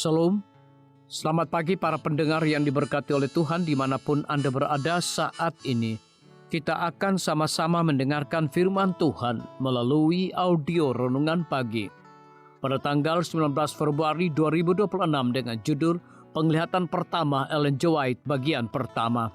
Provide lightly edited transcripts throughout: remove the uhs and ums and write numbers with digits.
Shalom, selamat pagi para pendengar yang diberkati oleh Tuhan dimanapun Anda berada saat ini. Kita akan sama-sama mendengarkan firman Tuhan melalui audio Renungan Pagi pada tanggal 19 Februari 2026 dengan judul Penglihatan Pertama Ellen G. White bagian pertama.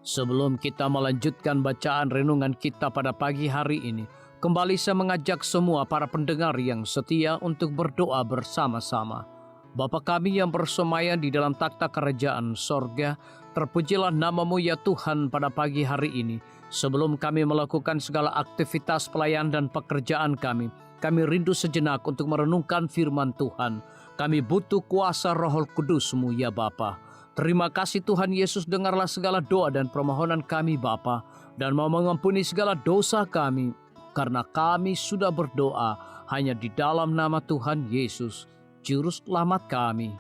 Sebelum kita melanjutkan bacaan renungan kita pada pagi hari ini, kembali saya mengajak semua para pendengar yang setia untuk berdoa bersama-sama. Bapa kami yang bersemayam di dalam takhta kerajaan sorga, terpujilah nama-Mu ya Tuhan pada pagi hari ini. Sebelum kami melakukan segala aktivitas pelayan dan pekerjaan kami rindu sejenak untuk merenungkan firman Tuhan. Kami butuh kuasa Roh Kudus-Mu ya Bapa. Terima kasih Tuhan Yesus, dengarlah segala doa dan permohonan kami Bapa, dan mau mengampuni segala dosa kami, karena kami sudah berdoa hanya di dalam nama Tuhan Yesus, Juru Selamat kami.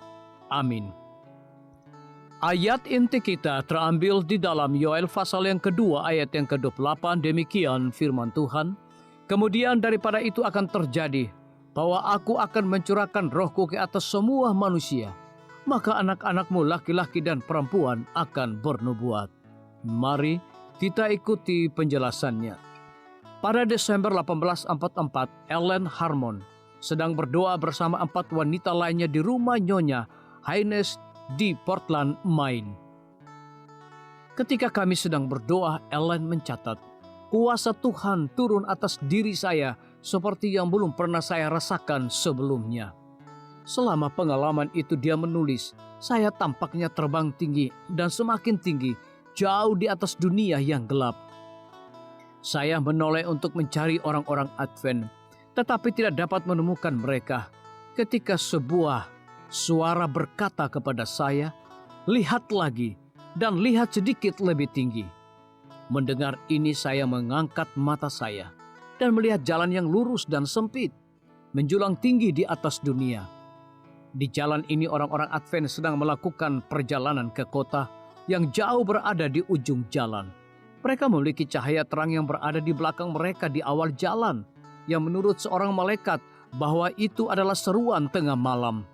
Amin. Ayat inti kita terambil di dalam Yoel pasal yang kedua ayat yang ke-28, demikian firman Tuhan. Kemudian daripada itu akan terjadi, bahwa aku akan mencurahkan rohku ke atas semua manusia, maka anak-anakmu laki-laki dan perempuan akan bernubuat. Mari kita ikuti penjelasannya. Pada Desember 1844, Ellen Harmon sedang berdoa bersama 4 wanita lainnya di rumah Nyonya Haynes di Portland, Maine. Ketika kami sedang berdoa, Ellen mencatat, kuasa Tuhan turun atas diri saya seperti yang belum pernah saya rasakan sebelumnya. Selama pengalaman itu dia menulis, saya tampaknya terbang tinggi dan semakin tinggi, jauh di atas dunia yang gelap. Saya menoleh untuk mencari orang-orang Advent, tetapi tidak dapat menemukan mereka. Ketika sebuah suara berkata kepada saya, lihat lagi dan lihat sedikit lebih tinggi. Mendengar ini saya mengangkat mata saya dan melihat jalan yang lurus dan sempit, menjulang tinggi di atas dunia. Di jalan ini orang-orang Advent sedang melakukan perjalanan ke kota yang jauh berada di ujung jalan. Mereka memiliki cahaya terang yang berada di belakang mereka di awal jalan, yang menurut seorang malaikat bahwa itu adalah seruan tengah malam.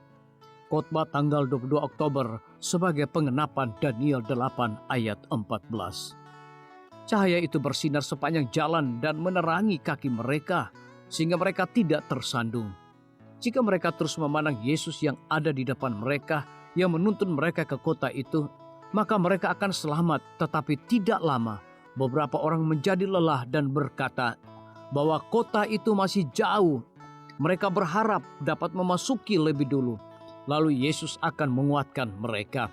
Khotbah tanggal 22 Oktober sebagai pengenapan Daniel 8 ayat 14. Cahaya itu bersinar sepanjang jalan dan menerangi kaki mereka, sehingga mereka tidak tersandung. Jika mereka terus memandang Yesus yang ada di depan mereka, yang menuntun mereka ke kota itu, maka mereka akan selamat. Tetapi tidak lama, beberapa orang menjadi lelah dan berkata bahwa kota itu masih jauh. Mereka berharap dapat memasuki lebih dulu, lalu Yesus akan menguatkan mereka.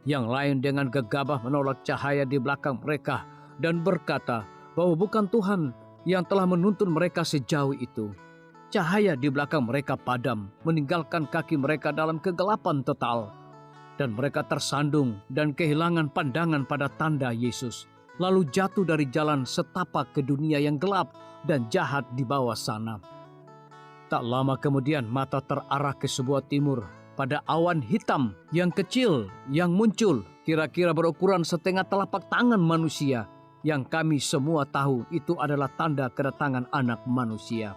Yang lain dengan gegabah menolak cahaya di belakang mereka dan berkata bahwa bukan Tuhan yang telah menuntun mereka sejauh itu. Cahaya di belakang mereka padam, meninggalkan kaki mereka dalam kegelapan total. Dan mereka tersandung dan kehilangan pandangan pada tanda Yesus, lalu jatuh dari jalan setapak ke dunia yang gelap dan jahat di bawah sana. Tak lama kemudian mata terarah ke sebuah timur, pada awan hitam yang kecil yang muncul, kira-kira berukuran setengah telapak tangan manusia, yang kami semua tahu itu adalah tanda kedatangan Anak Manusia.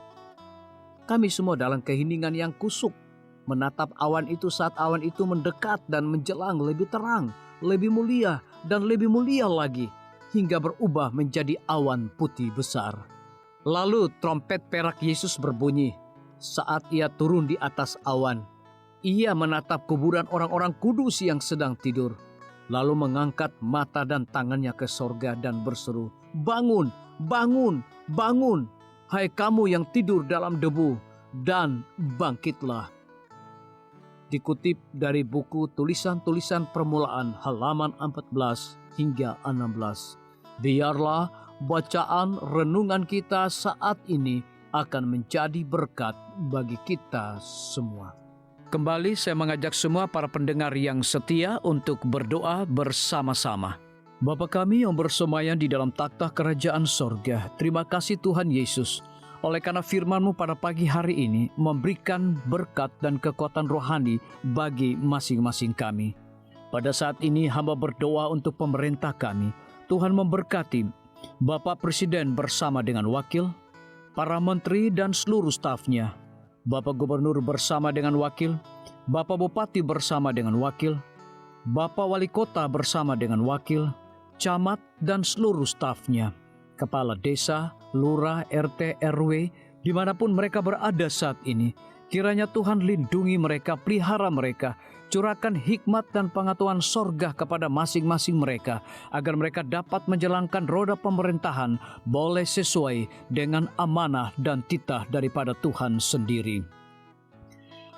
Kami semua dalam keheningan yang kusuk menatap awan itu saat awan itu mendekat dan menjelang lebih terang, lebih mulia dan lebih mulia lagi, hingga berubah menjadi awan putih besar. Lalu trompet perak Yesus berbunyi saat ia turun di atas awan. Ia menatap kuburan orang-orang kudus yang sedang tidur, lalu mengangkat mata dan tangannya ke sorga dan berseru, bangun, bangun, bangun, hai kamu yang tidur dalam debu, dan bangkitlah. Dikutip dari buku Tulisan-Tulisan Permulaan halaman 14 hingga 16. Biarlah bacaan renungan kita saat ini akan menjadi berkat bagi kita semua. Kembali saya mengajak semua para pendengar yang setia untuk berdoa bersama-sama. Bapa kami yang bersemayam di dalam takhta kerajaan sorga, terima kasih Tuhan Yesus, oleh karena firman-Mu pada pagi hari ini memberikan berkat dan kekuatan rohani bagi masing-masing kami. Pada saat ini hamba berdoa untuk pemerintah kami. Tuhan memberkati Bapak Presiden bersama dengan wakil, para menteri dan seluruh stafnya. Bapak Gubernur bersama dengan wakil, Bapak Bupati bersama dengan wakil, Bapak Wali Kota bersama dengan wakil, camat dan seluruh stafnya, kepala desa, lurah, RT, RW, dimanapun mereka berada saat ini. Kiranya Tuhan lindungi mereka, pelihara mereka, curahkan hikmat dan pengetahuan sorga kepada masing-masing mereka, agar mereka dapat menjalankan roda pemerintahan boleh sesuai dengan amanah dan titah daripada Tuhan sendiri.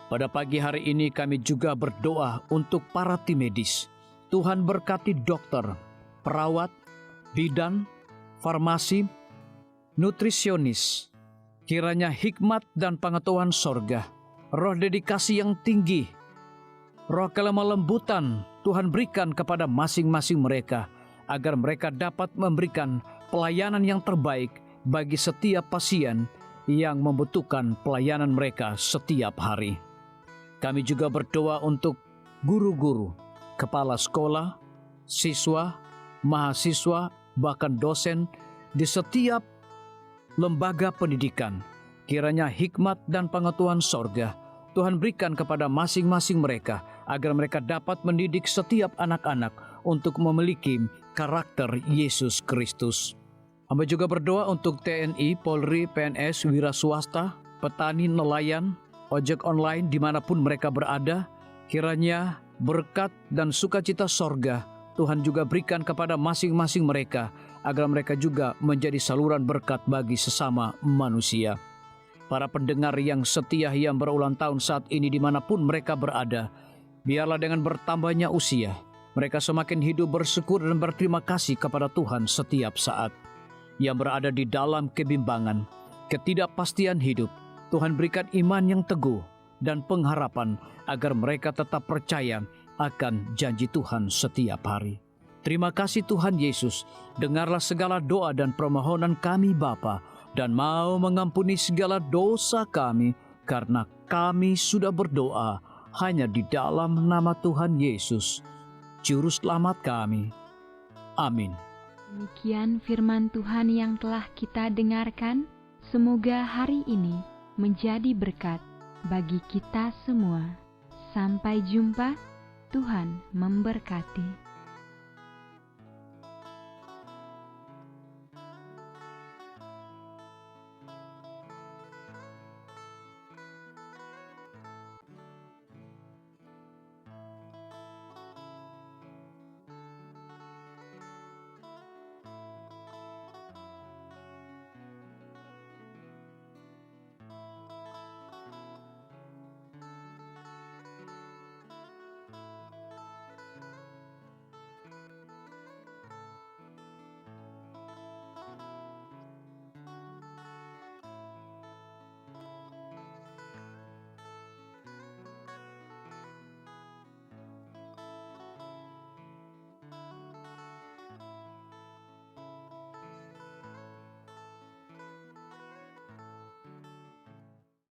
Pada pagi hari ini kami juga berdoa untuk para tim medis. Tuhan berkati dokter, perawat, bidan, farmasi, nutrisionis. Kiranya hikmat dan pengetahuan sorga, roh dedikasi yang tinggi, roh kelemah lembutan Tuhan berikan kepada masing-masing mereka, agar mereka dapat memberikan pelayanan yang terbaik bagi setiap pasien yang membutuhkan pelayanan mereka setiap hari. Kami juga berdoa untuk guru-guru, kepala sekolah, siswa, mahasiswa, bahkan dosen di setiap lembaga pendidikan. Kiranya hikmat dan pengetahuan sorga Tuhan berikan kepada masing-masing mereka, agar mereka dapat mendidik setiap anak-anak untuk memiliki karakter Yesus Kristus. Hamba juga berdoa untuk TNI, Polri, PNS, wira swasta, petani, nelayan, ojek online dimanapun mereka berada. Kiranya berkat dan sukacita sorga Tuhan juga berikan kepada masing-masing mereka, agar mereka juga menjadi saluran berkat bagi sesama manusia. Para pendengar yang setia yang berulang tahun saat ini dimanapun mereka berada, biarlah dengan bertambahnya usia, mereka semakin hidup bersyukur dan berterima kasih kepada Tuhan setiap saat. Yang berada di dalam kebimbangan, ketidakpastian hidup, Tuhan berikan iman yang teguh dan pengharapan, agar mereka tetap percaya akan janji Tuhan setiap hari. Terima kasih Tuhan Yesus, dengarlah segala doa dan permohonan kami Bapa, dan mau mengampuni segala dosa kami, karena kami sudah berdoa hanya di dalam nama Tuhan Yesus, Juru Selamat kami. Amin. Demikian firman Tuhan yang telah kita dengarkan. Semoga hari ini menjadi berkat bagi kita semua. Sampai jumpa, Tuhan memberkati.